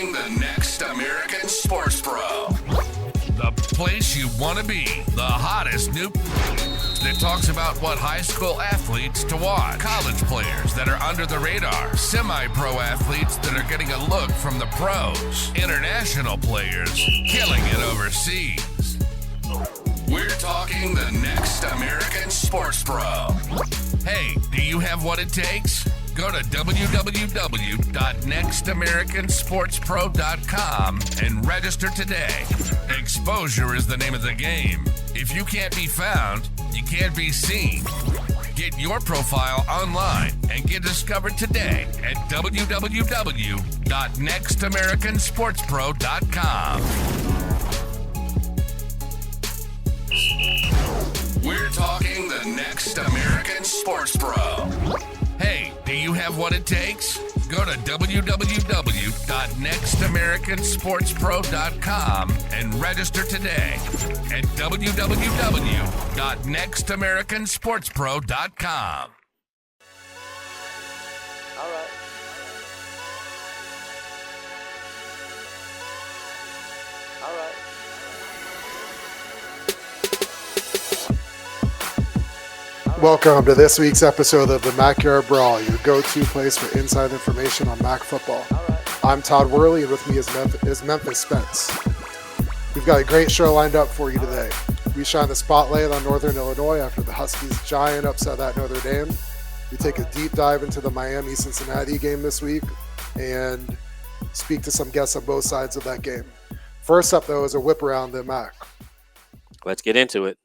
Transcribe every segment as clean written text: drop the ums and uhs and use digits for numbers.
talking the next American sports pro. The place you want to be. The hottest new that talks about what high school athletes to watch. College players that are under the radar. Semi-pro athletes that are getting a look from the pros. International players killing it overseas. We're talking the next American sports pro. Hey, do you have what it takes? Go to www.nextamericansportspro.com and register today. Exposure is the name of the game. If you can't be found, you can't be seen. Get your profile online and get discovered today at www.nextamericansportspro.com. We're talking the next American sports pro. Hey, do you have what it takes? Go to www.nextamericansportspro.com and register today at www.nextamericansportspro.com. All right. All right. Welcome to this week's episode of the Yard Brawl, your go-to place for inside information on Mac football. I'm Todd Worly, and with me is Memphis Spence. We've got a great show lined up for you today. We shine the spotlight on Northern Illinois after the Huskies' giant upset at Notre Dame. We take a deep dive into the Miami-Cincinnati game this week and speak to some guests on both sides of that game. First up, though, is a whip around the Mac. Let's get into it.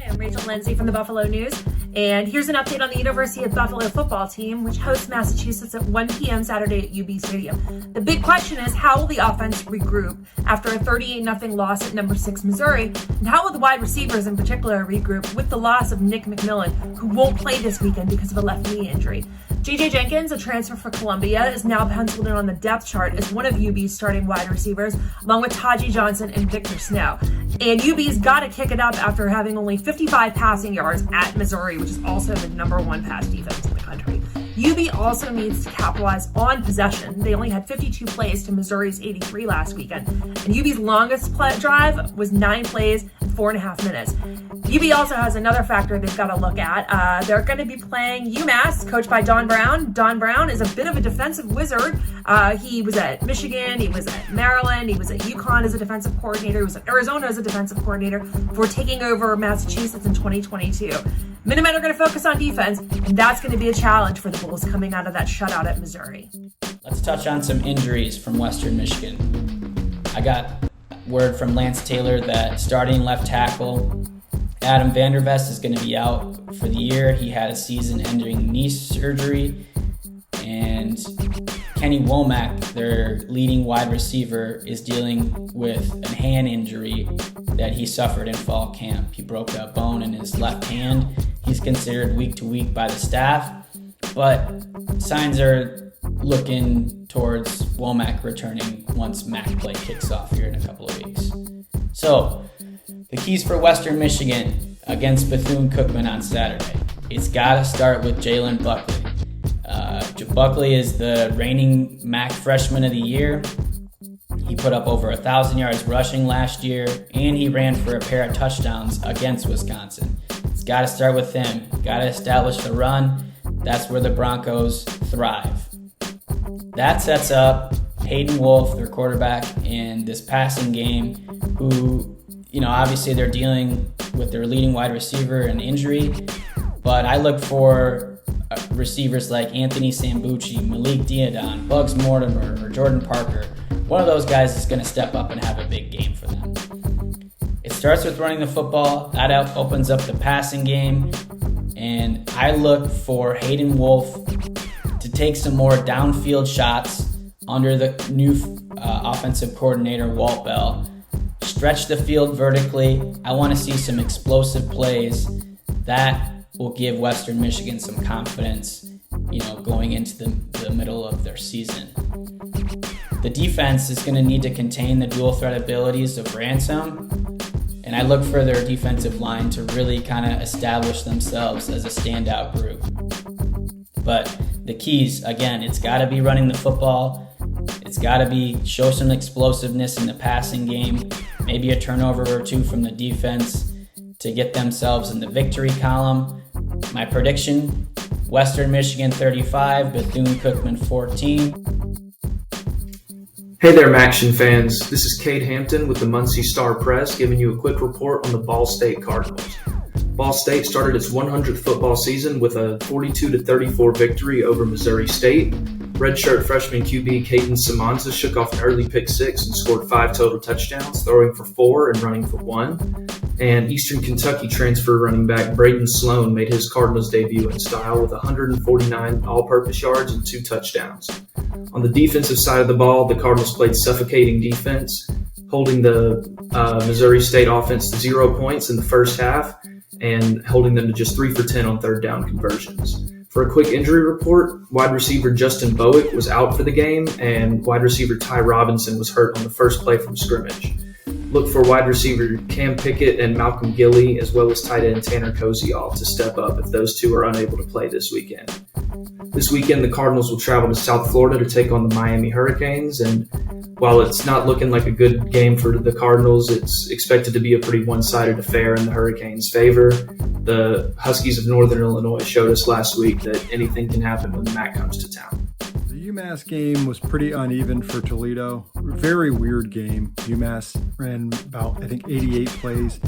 I'm Rachel Lindsay from the Buffalo News, and here's an update on the University of Buffalo football team, which hosts Massachusetts at 1 p.m. Saturday at UB Stadium. The big question is, how will the offense regroup after a 38-0 loss at number 6 Missouri, and how will the wide receivers in particular regroup with the loss of Nick McMillan, who won't play this weekend because of a left knee injury? J.J. Jenkins, a transfer for Columbia, is now penciled in on the depth chart as one of UB's starting wide receivers, along with Taji Johnson and Victor Snow. And UB's got to kick it up after having only 55 passing yards at Missouri, which is also the number 1 pass defense in the country. UB also needs to capitalize on possession. They only had 52 plays to Missouri's 83 last weekend. And UB's longest drive was 9 plays and 4.5 minutes. UB also has another factor they've got to look at. They're going to be playing UMass, coached by Don Brown. Don Brown is a bit of a defensive wizard. He was at Michigan, he was at Maryland, he was at UConn as a defensive coordinator, he was at Arizona as a defensive coordinator before taking over Massachusetts in 2022. Minutemen are going to focus on defense, and that's going to be a challenge for the Bulls coming out of that shutout at Missouri. Let's touch on some injuries from Western Michigan. I got word from Lance Taylor that starting left tackle Adam Vandervest is going to be out for the year. He had a season-ending knee surgery. And Kenny Womack, their leading wide receiver, is dealing with a hand injury that he suffered in fall camp. He broke a bone in his left hand. He's considered week to week by the staff, but signs are looking towards Womack returning once MAC play kicks off here in a couple of weeks. So, the keys for Western Michigan against Bethune-Cookman on Saturday. It's got to start with Jalen Buckley. Buckley is the reigning MAC Freshman of the Year. He put up over 1,000 yards rushing last year, and he ran for a pair of touchdowns against Wisconsin. It's got to start with him. Got to establish the run. That's where the Broncos thrive. That sets up Hayden Wolf, their quarterback, in this passing game, who, obviously they're dealing with their leading wide receiver and injury, but I look for receivers like Anthony Sambucci, Malik Diadon, Bugs Mortimer, or Jordan Parker. One of those guys is going to step up and have a big game for them. It starts with running the football. That opens up the passing game. And I look for Hayden Wolf to take some more downfield shots under the new offensive coordinator, Walt Bell. Stretch the field vertically. I want to see some explosive plays. That will give Western Michigan some confidence, going into the middle of their season. The defense is going to need to contain the dual threat abilities of Ransom, and I look for their defensive line to really kind of establish themselves as a standout group. But the keys, again, it's got to be running the football. It's got to be show some explosiveness in the passing game, maybe a turnover or two from the defense to get themselves in the victory column. My prediction, Western Michigan 35, Bethune-Cookman 14. Hey there, Maction fans. This is Cade Hampton with the Muncie Star-Press giving you a quick report on the Ball State Cardinals. Ball State started its 100th football season with a 42-34 victory over Missouri State. Redshirt freshman QB Caden Simonza shook off an early pick six and scored 5 total touchdowns, throwing for 4 and running for 1. And Eastern Kentucky transfer running back Braden Sloan made his Cardinals debut in style with 149 all-purpose yards and 2 touchdowns. On the defensive side of the ball, the Cardinals played suffocating defense, holding the Missouri State offense to 0 points in the first half and holding them to just 3 for 10 on third down conversions. For a quick injury report, wide receiver Justin Bowick was out for the game, and wide receiver Ty Robinson was hurt on the first play from scrimmage. Look for wide receiver Cam Pickett and Malcolm Gilley, as well as tight end Tanner Koziol to step up if those two are unable to play this weekend. This weekend, the Cardinals will travel to South Florida to take on the Miami Hurricanes, and while it's not looking like a good game for the Cardinals, it's expected to be a pretty one-sided affair in the Hurricanes' favor. The Huskies of Northern Illinois showed us last week that anything can happen when the MAC comes to town. The UMass game was pretty uneven for Toledo. Very weird game. UMass ran about, 88 plays.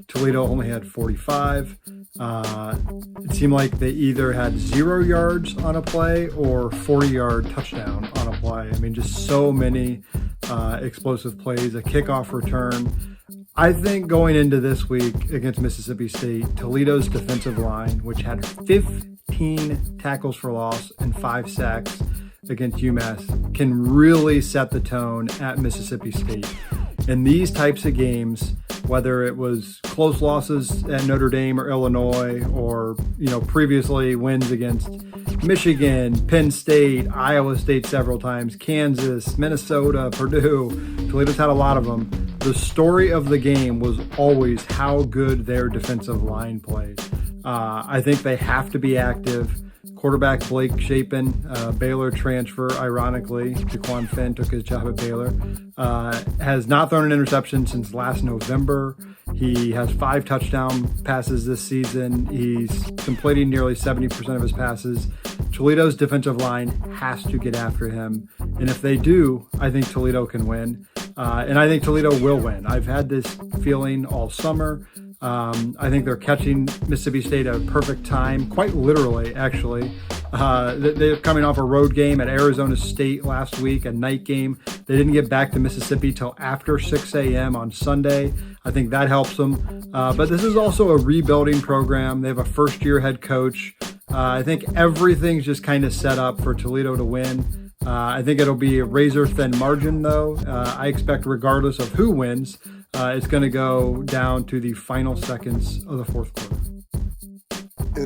Toledo only had 45. It seemed like they either had 0 yards on a play or 40-yard touchdown on a play. Just so many explosive plays, a kickoff return. I think going into this week against Mississippi State, Toledo's defensive line, which had 15 tackles for loss and 5 sacks against UMass, can really set the tone at Mississippi State. In these types of games, whether it was close losses at Notre Dame or Illinois, or previously wins against Michigan, Penn State, Iowa State several times, Kansas, Minnesota, Purdue, Toledo's had a lot of them. The story of the game was always how good their defensive line played. I think they have to be active. Quarterback Blake Shapen, Baylor transfer, ironically, Jaquan Finn took his job at Baylor, has not thrown an interception since last November. He has 5 touchdown passes this season. He's completing nearly 70% of his passes. Toledo's defensive line has to get after him. And if they do, I think Toledo can win. And I think Toledo will win. I've had this feeling all summer. I think they're catching Mississippi State at a perfect time, quite literally, actually. They're coming off a road game at Arizona State last week, a night game. They didn't get back to Mississippi till after 6 a.m. on Sunday. I think that helps them. But this is also a rebuilding program. They have a first-year head coach. I think everything's just kind of set up for Toledo to win. I think it'll be a razor-thin margin, though. I expect regardless of who wins, it's going to go down to the final seconds of the fourth quarter.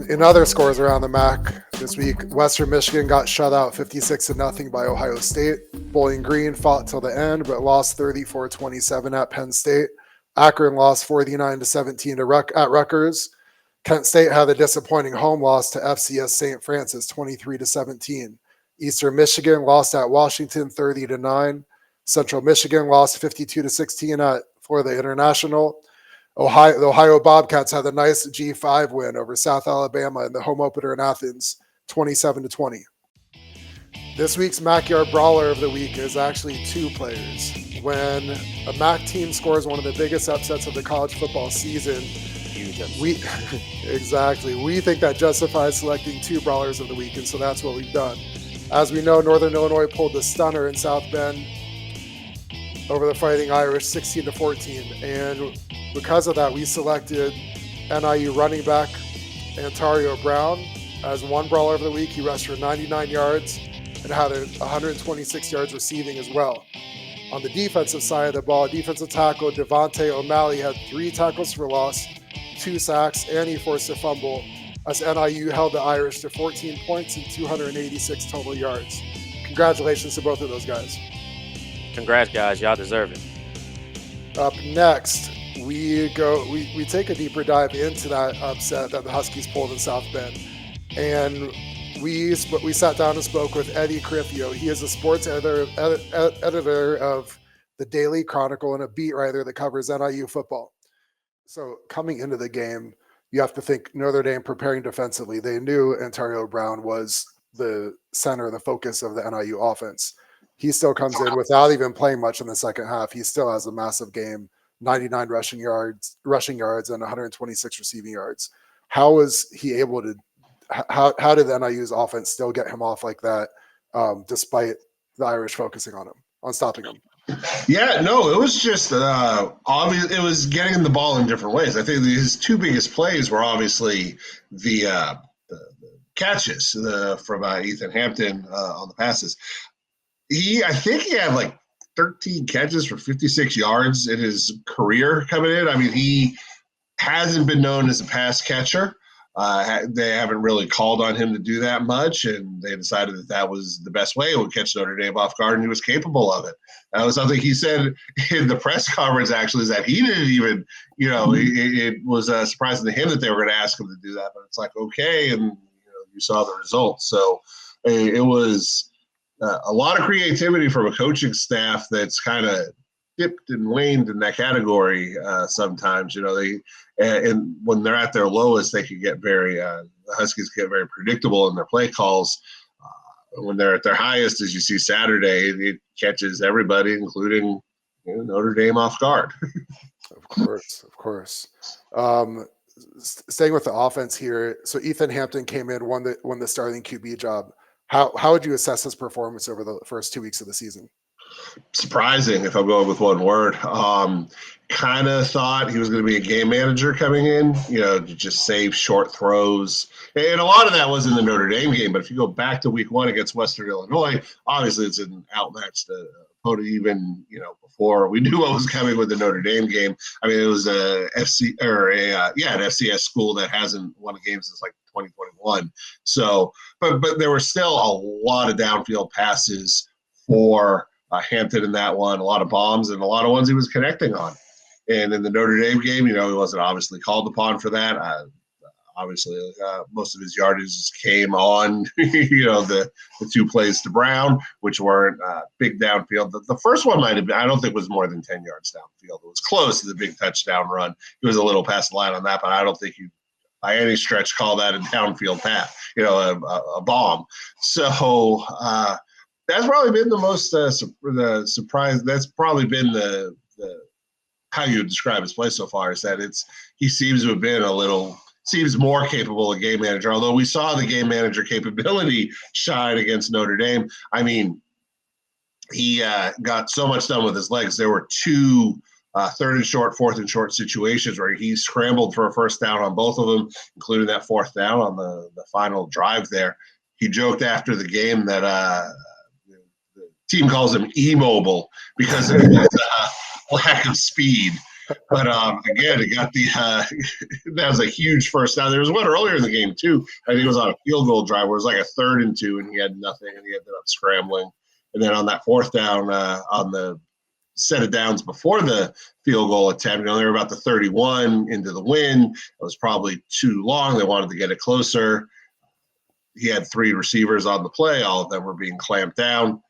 In other scores around the MAC this week, Western Michigan got shut out 56-0 by Ohio State. Bowling Green fought till the end, but lost 34-27 at Penn State. Akron lost 49-17 at Rutgers. Kent State had a disappointing home loss to FCS St. Francis, 23-17. Eastern Michigan lost at Washington, 30-9. Central Michigan lost 52-16 at Florida International. The Ohio Bobcats had a nice G5 win over South Alabama in the home opener in Athens, 27-20. This week's MAC Yard Brawler of the week is actually 2 players. When a MAC team scores one of the biggest upsets of the college football season, we think that justifies selecting 2 Brawlers of the week, and so that's what we've done. As we know, Northern Illinois pulled the stunner in South Bend over the Fighting Irish, 16-14, and because of that, we selected NIU running back Antario Brown as 1 Brawler of the week. He rushed for 99 yards and had 126 yards receiving as well. On the defensive side of the ball, defensive tackle Devontae O'Malley had 3 tackles for loss, 2 sacks, and he forced a fumble as NIU held the Irish to 14 points and 286 total yards. Congratulations to both of those guys. Congrats, guys. Y'all deserve it. Up next, we take a deeper dive into that upset that the Huskies pulled in South Bend. And we sat down and spoke with Eddie Carifio. He is a sports editor of the Daily Chronicle and a beat writer that covers NIU football. So coming into the game, you have to think Notre Dame preparing defensively. They knew Antonio Brown was the center, the focus of the NIU offense. He still comes in without even playing much in the second half. He still has a massive game, 99 rushing yards and 126 receiving yards. How was he able to how did the NIU's offense still get him off like that, despite the Irish focusing on stopping him? Yeah, no, it was just obvious. It was getting the ball in different ways. I think his two biggest plays were obviously the catches from Ethan Hampton on the passes. I think he had like 13 catches for 56 yards in his career coming in. I mean, he hasn't been known as a pass catcher. They haven't really called on him to do that much, and they decided that was the best way. It would catch Notre Dame off guard, and he was capable of it. That was something he said in the press conference, actually, is that he didn't even, it was surprising to him that they were going to ask him to do that. But it's like, okay, and you saw the results. So it was a lot of creativity from a coaching staff that's kind of dipped and waned in that category sometimes. And when they're at their lowest, they can get the Huskies get very predictable in their play calls. When they're at their highest, as you see Saturday, it catches everybody, including Notre Dame, off guard. Of course. Staying with the offense here, so Ethan Hampton came in, won the starting QB job. How would you assess his performance over the first 2 weeks of the season? Surprising, if I'm going with one word. Kind of thought he was going to be a game manager coming in, to just save short throws. And a lot of that was in the Notre Dame game. But if you go back to week 1 against Western Illinois, obviously it's an outmatched opponent even, before we knew what was coming with the Notre Dame game. I mean, it was an FCS school that hasn't won a game since like 2021. So, but there were still a lot of downfield passes for Hampton in that one, a lot of bombs and a lot of ones he was connecting on. And in the Notre Dame game, he wasn't obviously called upon for that. Obviously, most of his yardage came on, the 2 plays to Brown, which weren't big downfield. The first one might have been, I don't think it was more than 10 yards downfield. It was close to the big touchdown run. It was a little past the line on that, but I don't think you, by any stretch, call that a downfield pass, a bomb. So that's probably been the most the surprise. That's probably been the how you would describe his play so far, is that he seems to have been seems more capable of game manager, although we saw the game manager capability shine against Notre Dame. I mean, he got so much done with his legs. There were 2 third and short, fourth and short situations where he scrambled for a first down on both of them, including that fourth down on the final drive there. He joked after the game that the team calls him immobile because of his lack of speed. But again, it got that was a huge first down. There was one earlier in the game too. I think it was on a field goal drive where it was like a 3rd and 2 and he had nothing and he ended up scrambling. And then on that fourth down, on the set of downs before the field goal attempt, they were about the 31 into the wind. It was probably too long. They wanted to get it closer. He had 3 receivers on the play. All of them were being clamped down.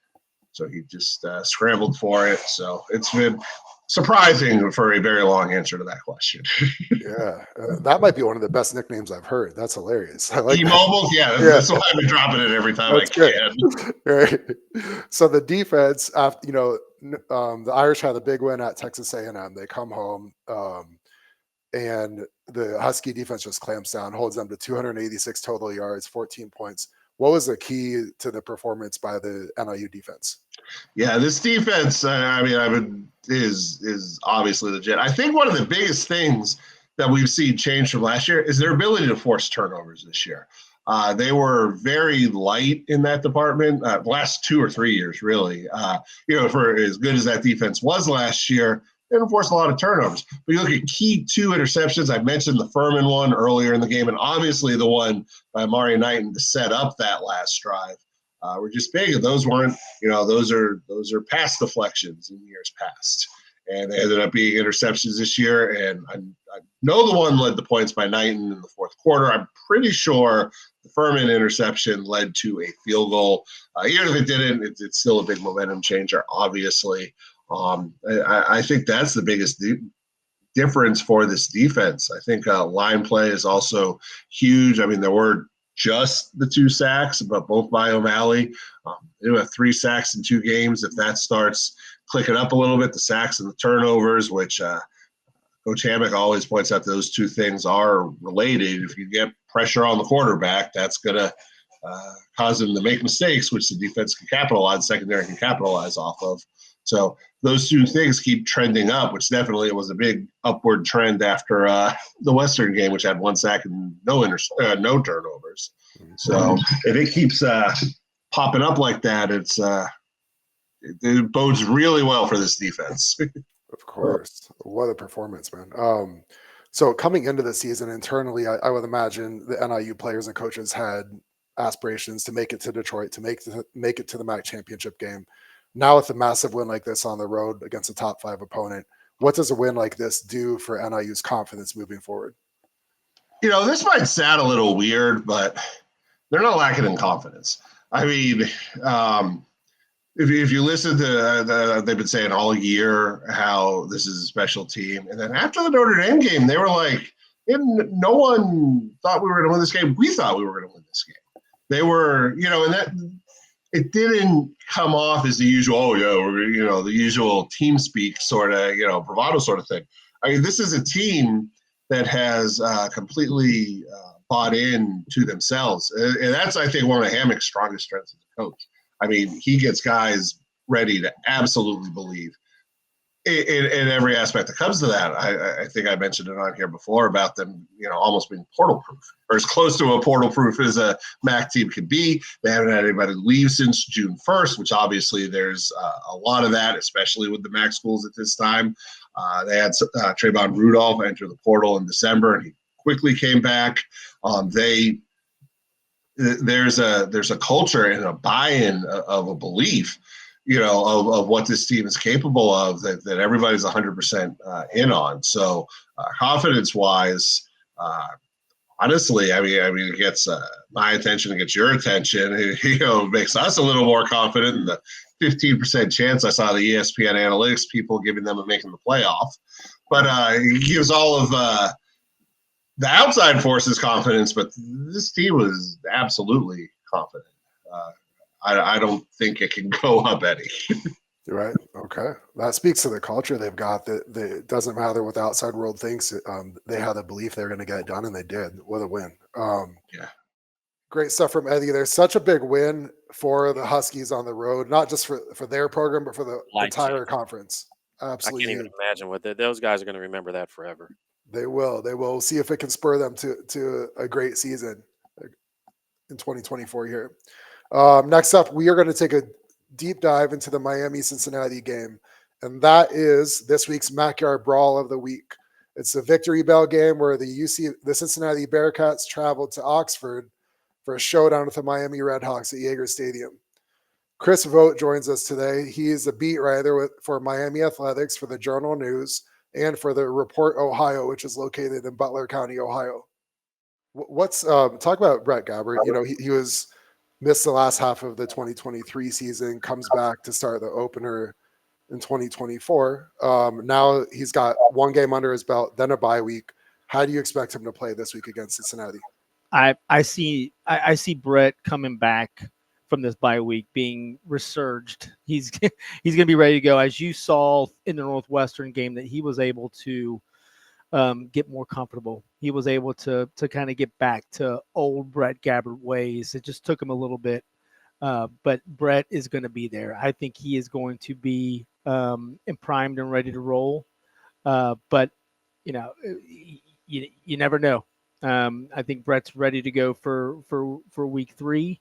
So he just scrambled for it. So it's been surprising for a very long answer to that question. Yeah, that might be one of the best nicknames I've heard. That's hilarious. I like Immobile? Yeah, that's why I've been dropping it every time I can. Right. So the defense, after the Irish had a big win at Texas A&M. They come home, and the Husky defense just clamps down, holds them to 286 total yards, 14 points. What was the key to the performance by the NIU defense? Yeah, this defense, is obviously legit. I think one of the biggest things that we've seen change from last year is their ability to force turnovers this year. They were very light in that department last 2 or 3 years, really. For as good as that defense was last year, they didn't force a lot of turnovers. But you look at key 2 interceptions. I mentioned the Furman one earlier in the game, and obviously the one by Mario Knighton to set up that last drive were just big. And those weren't, those are pass deflections in years past. and they ended up being interceptions this year. And I know the one led the points by Knighton in the fourth quarter. I'm pretty sure the Furman interception led to a field goal. Even if it didn't, it's still a big momentum changer, obviously. I think that's the biggest difference for this defense. I think line play is also huge. I mean, there were just the 2 sacks, but both by O'Malley. They have 3 sacks in 2 games. If that starts clicking up a little bit, the sacks and the turnovers, which Coach Hammock always points out those 2 things are related. If you get pressure on the quarterback, that's going to cause them to make mistakes, which the defense can capitalize, secondary can capitalize off of. So those 2 things keep trending up, which definitely was a big upward trend after the Western game, which had 1 sack and no turnovers. So if it keeps popping up like that, it bodes really well for this defense. Of course. What a performance, man. So coming into the season internally, I would imagine the NIU players and coaches had aspirations to make it to Detroit, to make it to the MAC championship game. Now with a massive win like this on the road against a top 5 opponent, what does a win like this do for NIU's confidence moving forward? This might sound a little weird, but they're not lacking in confidence. I mean, if you listen to they've been saying all year how this is a special team. And then after the Notre Dame game, they were like, no one thought we were going to win this game. We thought we were going to win this game. They were, and that it didn't come off as the usual, the usual team speak sort of, bravado sort of thing. I mean, this is a team that has completely bought in to themselves. And that's, I think, one of Hammock's strongest strengths as a coach. I mean, he gets guys ready to absolutely believe in every aspect that comes to that. I think I mentioned it on here before about them, almost being portal proof, or as close to a portal proof as a MAC team could be. They haven't had anybody leave since June 1st, which obviously there's a lot of that, especially with the MAC schools at this time. They had Trayvon Rudolph enter the portal in December, and he quickly came back. There's a culture and a buy-in of a belief, of what this team is capable of that everybody's 100% in on. So confidence-wise, honestly, I mean, it gets my attention, it gets your attention. It makes us a little more confident in the 15% chance I saw the ESPN analytics people giving them a making the playoff. But it gives all of the outside forces confidence, but this team was absolutely confident. I don't think it can go up any. Right. Okay. That speaks to the culture they've got. That it doesn't matter what the outside world thinks. They had a belief they're going to get it done, and they did. What a win. Yeah. Great stuff from Eddie. There's such a big win for the Huskies on the road, not just for their program, but for the entire conference. Absolutely. I can't even imagine what those guys are going to remember that forever. They will. They will. See if it can spur them to a great season in 2024 here. Next up, we are going to take a deep dive into the Miami-Cincinnati game, and that is this week's Yard Brawl of the week. It's a victory bell game where the Cincinnati Bearcats traveled to Oxford for a showdown with the Miami Redhawks at Yager Stadium. Chris Vogt joins us today. He is a beat writer for Miami Athletics for the Journal News and for the Report Ohio, which is located in Butler County, Ohio. What's talk about Brett Gabbert? He was missed the last half of the 2023 season, comes back to start the opener in 2024. Now he's got 1 game under his belt, then a bye week. How do you expect him to play this week against Cincinnati? I see Brett coming back from this bye week, being resurged. He's going to be ready to go. As you saw in the Northwestern game, that he was able to get more comfortable. He was able to kind of get back to old Brett Gabbert ways. It just took him a little bit, but Brett is going to be there. I think he is going to be primed and ready to roll. But you never know. I think Brett's ready to go for week 3,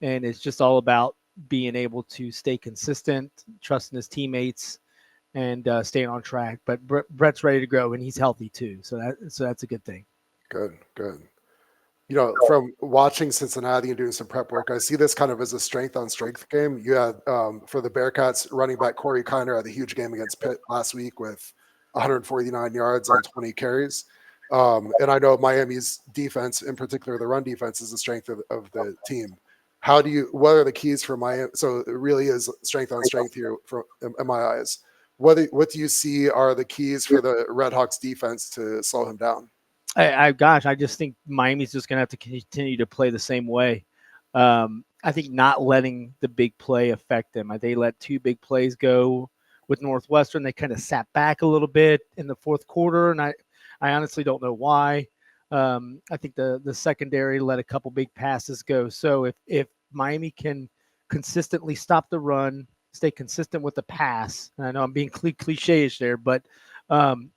and it's just all about being able to stay consistent, trusting his teammates, and staying on track. But Brett's ready to go, and he's healthy too, so that's a good thing. Good. From watching Cincinnati and doing some prep work, I see this kind of as a strength on strength game. You had for the Bearcats running back Corey Kiner had a huge game against Pitt last week with 149 yards on 20 carries. And I know Miami's defense, in particular the run defense, is the strength of the team. What are the keys for Miami? So it really is strength on strength here in my eyes. What do you see are the keys for the Red Hawks defense to slow him down? I just think Miami's just going to have to continue to play the same way. I think not letting the big play affect them. They let 2 big plays go with Northwestern. They kind of sat back a little bit in the fourth quarter, and I honestly don't know why. I think the secondary let a couple big passes go. So if Miami can consistently stop the run, stay consistent with the pass, and I know I'm being cliche-ish there, but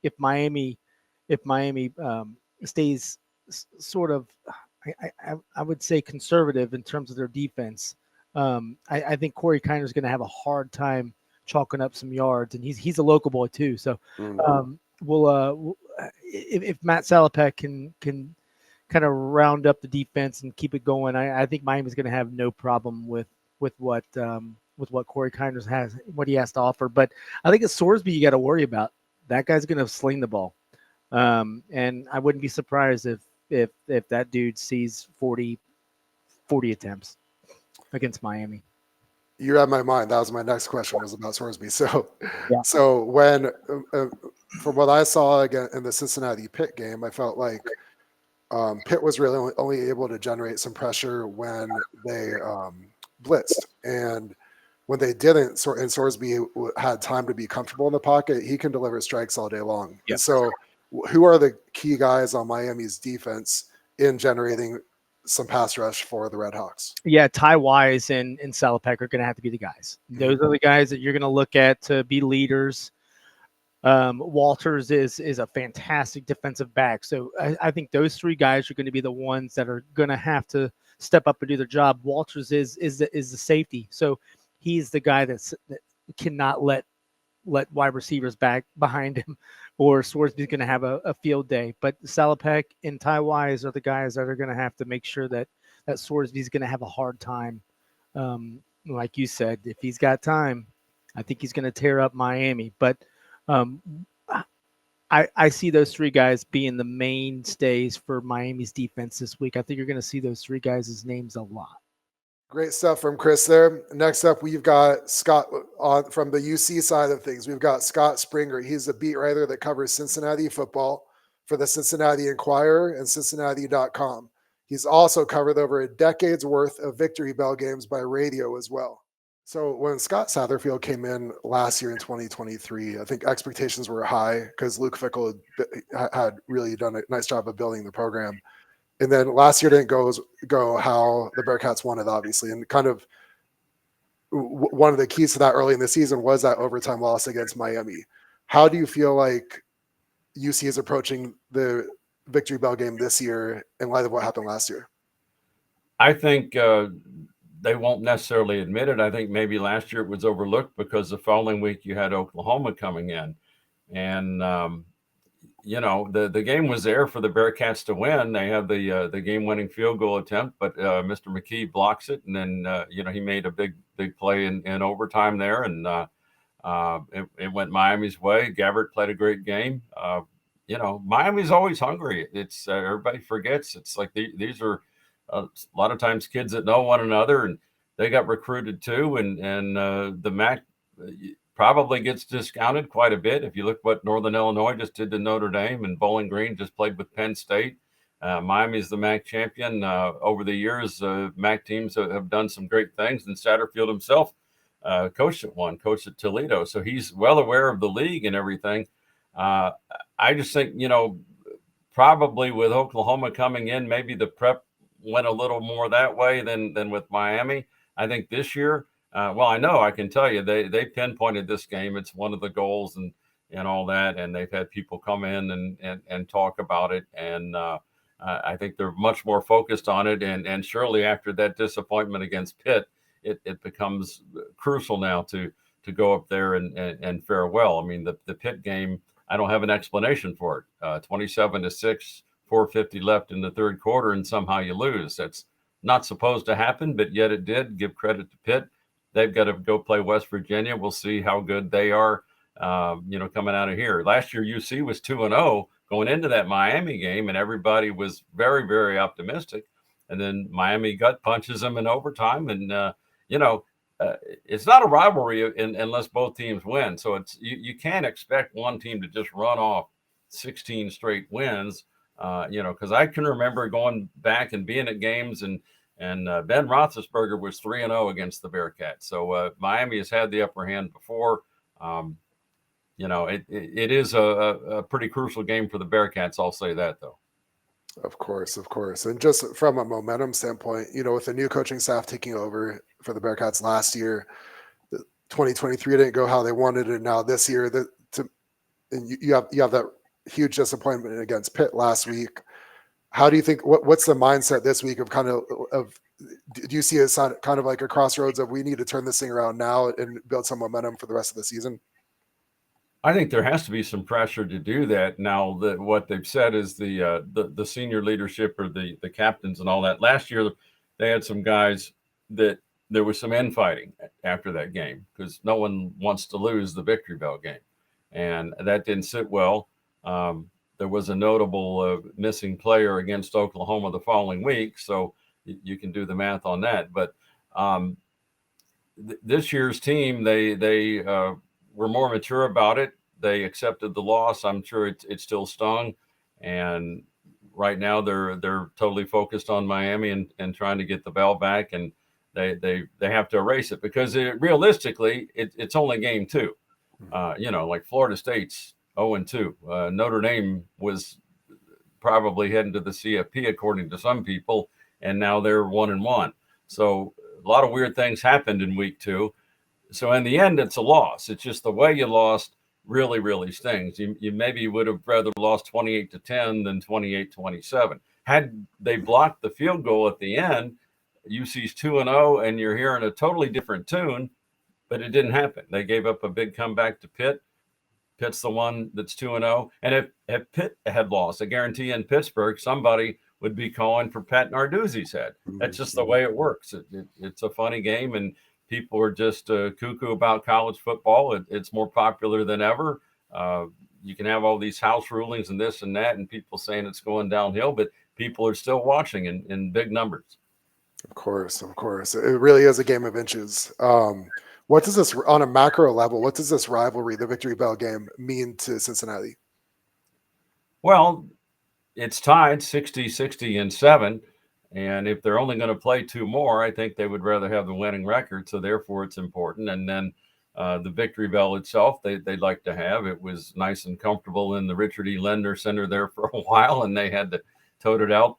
if Miami stays sort of, I would say, conservative in terms of their defense, I think Corey Kiner is going to have a hard time chalking up some yards, and he's a local boy too. So we'll if Matt Salopek can kind of round up the defense and keep it going, I think Miami's going to have no problem with what Corey Kiner has, what he has to offer. But I think it's Sorsby you got to worry about. That guy's going to sling the ball. And I wouldn't be surprised if that dude sees 40 attempts against Miami. You read my mind. That was my next question, was about Sorsby. So when from what I saw again in the Cincinnati Pitt game, I felt like Pitt was really only able to generate some pressure when they blitzed, and when they didn't, and Sorsby had time to be comfortable in the pocket, he can deliver strikes all day long. Yep. And so who are the key guys on Miami's defense in generating some pass rush for the Red Hawks? Yeah, Ty Wise and Salopek are going to have to be the guys. Those are the guys that you're going to look at to be leaders. Walters is a fantastic defensive back. So I think those 3 guys are going to be the ones that are going to have to step up and do their job. Walters is the safety. So he's the guy that cannot let wide receivers back behind him, or Sorsby's going to have a field day. But Salopek and Ty Wise are the guys that are going to have to make sure that Sorsby's going to have a hard time. Like you said, if he's got time, I think he's going to tear up Miami. But I see those 3 guys being the mainstays for Miami's defense this week. I think you're going to see those 3 guys' names a lot. Great stuff from Chris there. Next up, we've got Scott from the UC side of things. We've got Scott Springer. He's a beat writer that covers Cincinnati football for the Cincinnati Enquirer and Cincinnati.com. He's also covered over a decade's worth of Victory Bell games by radio as well. So when Scott Satterfield came in last year in 2023, I think expectations were high because Luke Fickell had really done a nice job of building the program. And then last year didn't go how the Bearcats wanted, obviously. And kind of one of the keys to that early in the season was that overtime loss against Miami. How do you feel like UC is approaching the Victory Bell game this year in light of what happened last year? I think they won't necessarily admit it. I think maybe last year it was overlooked because the following week you had Oklahoma coming in. And the game was there for the Bearcats to win. They had the game-winning field goal attempt, but Mr. McKee blocks it, and then he made a big play in overtime there, and it went Miami's way. Gabbert played a great game. Miami's always hungry. It's everybody forgets. It's like these are a lot of times kids that know one another, and they got recruited too. And the MAC probably gets discounted quite a bit. If you look what Northern Illinois just did to Notre Dame, and Bowling Green just played with Penn State. Miami's the MAC champion. Over the years, MAC teams have done some great things, and Satterfield himself coached at Toledo. So he's well aware of the league and everything. I just think, probably with Oklahoma coming in, maybe the prep went a little more that way than with Miami. I think this year, I can tell you they pinpointed this game. It's one of the goals and all that, and they've had people come in and talk about it. And I think they're much more focused on it. And surely after that disappointment against Pitt, it becomes crucial now to go up there and fare well. I mean, the Pitt game, I don't have an explanation for it. 27-6 4:50 left in the third quarter, and somehow you lose. That's not supposed to happen, but yet it did. Give credit to Pitt. They've got to go play West Virginia. We'll see how good they are, coming out of here. Last year, UC was 2-0 going into that Miami game, and everybody was very, very optimistic. And then Miami gut punches them in overtime, and it's not a rivalry unless both teams win. So it's you can't expect one team to just run off 16 straight wins. Because I can remember going back and being at games, and Ben Roethlisberger was 3-0 against the Bearcats. So Miami has had the upper hand before. It is a pretty crucial game for the Bearcats. I'll say that, though. Of course. And just from a momentum standpoint, with the new coaching staff taking over for the Bearcats last year, 2023 didn't go how they wanted it. Now this year, you have that huge disappointment against Pitt last week. How do you think? What's the mindset this week of do you see it as kind of like a crossroads of we need to turn this thing around now and build some momentum for the rest of the season? I think there has to be some pressure to do that. Now, what they've said is the senior leadership or the captains and all that. Last year, they had some guys that there was some infighting after that game because no one wants to lose the Victory Bell game, and that didn't sit well. There was a notable missing player against Oklahoma the following week, so you can do the math on that. But this year's team, they were more mature about it. They accepted the loss. I'm sure it still stung, and right now they're totally focused on Miami and trying to get the bell back, and they have to erase it because realistically it's only game 2. Like Florida State's 0-2. Notre Dame was probably heading to the CFP according to some people, and now they're 1-1. So a lot of weird things happened in week 2. So in the end, it's a loss. It's just the way you lost really, really stings. You maybe would have rather lost 28-10 than 28-27. Had they blocked the field goal at the end, UC's 2-0, and you're hearing a totally different tune, but it didn't happen. They gave up a big comeback to Pitt. Pitt's the one that's 2-0. And if Pitt had lost, I guarantee in Pittsburgh, somebody would be calling for Pat Narduzzi's head. That's just the way it works. It's a funny game, and people are just cuckoo about college football. It's more popular than ever. You can have all these house rulings and this and that, and people saying it's going downhill, but people are still watching in big numbers. Of course. It really is a game of inches. What does this, on a macro level, what does this rivalry, the Victory Bell game, mean to Cincinnati? Well, it's tied 60-7. And if they're only going to play 2 more, I think they would rather have the winning record. So therefore it's important. And then the Victory Bell itself, they'd like to have. It was nice and comfortable in the Richard E. Lender Center there for a while, and they had to tote it out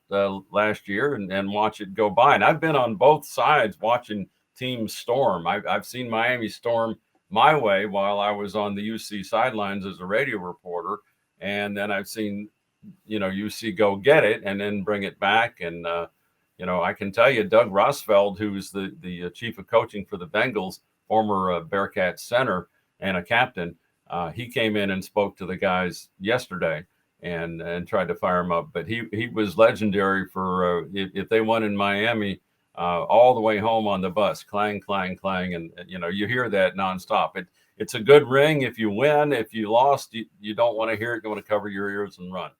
last year and watch it go by. And I've been on both sides watching teams storm. I've seen Miami storm my way while I was on the UC sidelines as a radio reporter. And then I've seen, UC go get it and then bring it back. And, I can tell you, Doug Rosfeld, who's the chief of coaching for the Bengals, former Bearcat center and a captain, he came in and spoke to the guys yesterday and tried to fire them up. But he was legendary for if they won in Miami, all the way home on the bus, clang, clang, clang. And, you hear that nonstop. It's a good ring if you win. If you lost, you don't want to hear it. You want to cover your ears and run.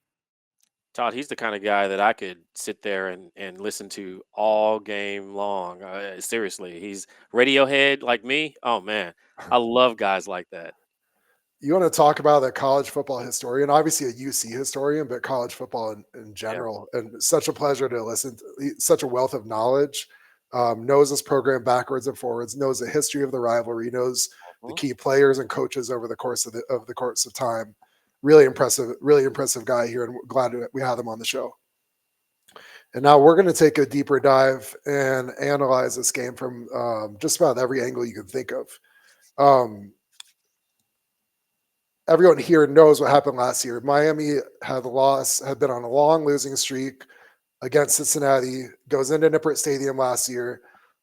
Todd, he's the kind of guy that I could sit there and listen to all game long. Seriously, he's Radiohead like me. Oh, man, I love guys like that. You want to talk about a college football historian, obviously a UC historian, but college football in general. Yeah. And such a pleasure to listen to, such a wealth of knowledge, knows this program backwards and forwards, knows the history of the rivalry, knows the key players and coaches over the course of time. Really impressive guy here, and glad we have him on the show. And now we're going to take a deeper dive and analyze this game from just about every angle you can think of. Everyone here knows what happened last year. Miami had been on a long losing streak against Cincinnati, goes into Nippert Stadium last year,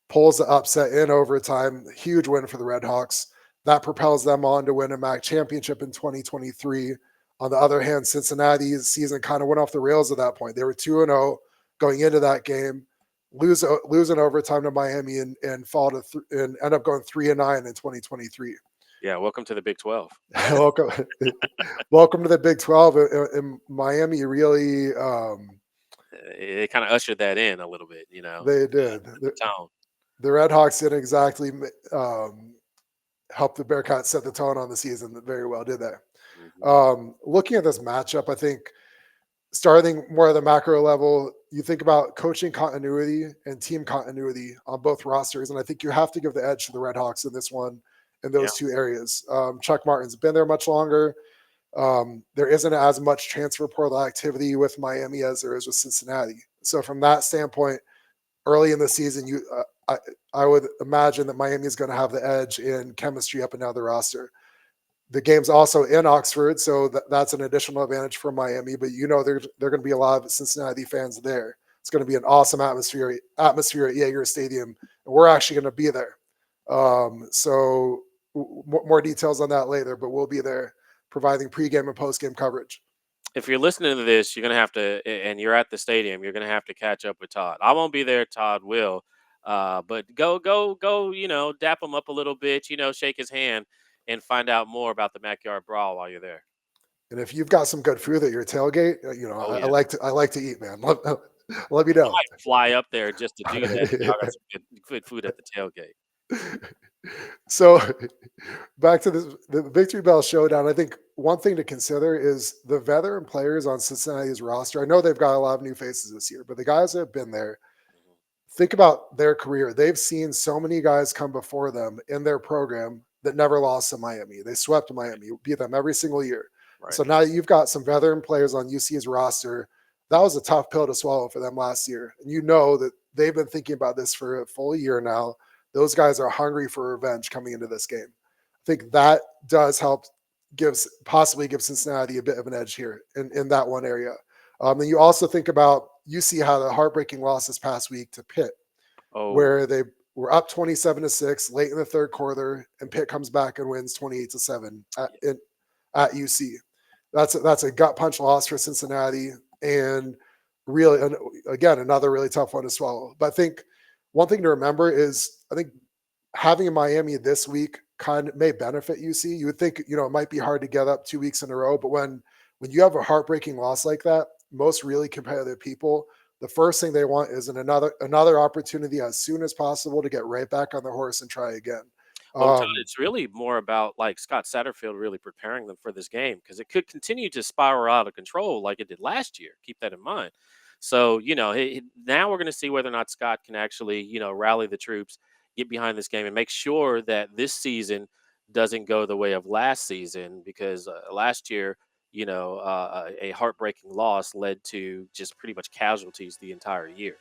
pulls the upset in overtime, huge win for the Red Hawks. That propels them on to win a MAC championship in 2023. On the other hand, Cincinnati's season kind of went off the rails at that point. They were 2-0 going into that game, losing overtime to Miami and fall to and end up going 3-9 in 2023. Yeah, welcome to the Big 12. Welcome to the Big 12. And Miami really They kind of ushered that in a little bit, you know. They did. The tone. The Red Hawks didn't exactly help the Bearcats set the tone on the season very well, did they? Looking at this matchup, I think starting more at the macro level, you think about coaching continuity and team continuity on both rosters, and I think you have to give the edge to the Red Hawks in this one, in those two areas. Chuck Martin's been there much longer. There isn't as much transfer portal activity with Miami as there is with Cincinnati. So from that standpoint, early in the season, I would imagine that Miami is going to have the edge in chemistry up and down the roster. The game's also in Oxford, so that's an additional advantage for Miami. But there are going to be a lot of Cincinnati fans there. It's going to be an awesome atmosphere at Yager Stadium, and we're actually going to be there. So more details on that later, but we'll be there providing pregame and postgame coverage. If you're listening to this, you're going to have to, and you're at the stadium, you're going to have to catch up with Todd. I won't be there. Todd will. But go, dap him up a little bit, shake his hand and find out more about the Backyard Brawl while you're there. And if you've got some good food at your tailgate, I like to eat, man. Let me know. I might fly up there just to do that. Y'all got some good food at the tailgate. So back to the Victory Bell Showdown. I think one thing to consider is the veteran players on Cincinnati's roster. I know they've got a lot of new faces this year, but the guys that have been there, think about their career. They've seen so many guys come before them in their program that never lost to Miami. They swept Miami, beat them every single year. Right. So now you've got some veteran players on UC's roster. That was a tough pill to swallow for them last year. And that they've been thinking about this for a full year now. Those guys are hungry for revenge coming into this game. I think that does help possibly give Cincinnati a bit of an edge here in that one area. And you also think about UC had a heartbreaking loss this past week to Pitt, where they were up 27-6 late in the third quarter, and Pitt comes back and wins 28-7 at UC. That's a gut punch loss for Cincinnati, and really, again, another really tough one to swallow. But I think one thing to remember is I think having Miami this week kind of may benefit UC. You would think, it might be hard to get up 2 weeks in a row, but when you have a heartbreaking loss like that, most really competitive people, the first thing they want is another opportunity as soon as possible to get right back on the horse and try again. Well, Todd, it's really more about like Scott Satterfield really preparing them for this game, because it could continue to spiral out of control like it did last year. Keep that in mind. So, now we're going to see whether or not Scott can actually, rally the troops, get behind this game, and make sure that this season doesn't go the way of last season, because last year, a heartbreaking loss led to just pretty much casualties the entire year.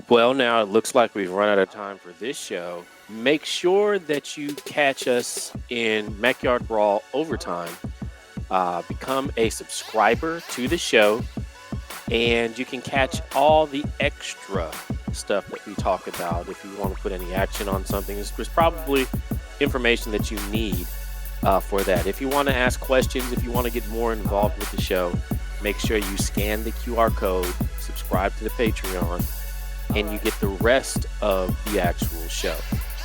Well, now it looks like we've run out of time for this show. Make sure that you catch us in Backyard Brawl Overtime. Become a subscriber to the show, and you can catch all the extra stuff that we talk about. If you want to put any action on something, there's probably information that you need for that. If you want to ask questions, if you want to get more involved with the show, make sure you scan the QR code, subscribe to the Patreon, and you get the rest of the actual show.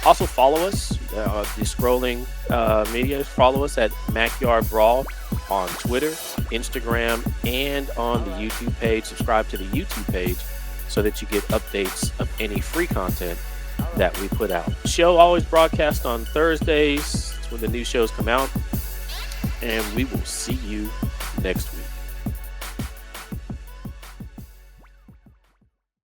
Also follow us, the scrolling media. Follow us at Backyard Brawl on Twitter, Instagram, and on the YouTube page. Subscribe to the YouTube page so that you get updates of any free content that we put out. The show always broadcast on Thursdays. That's when the new shows come out. And we will see you next week.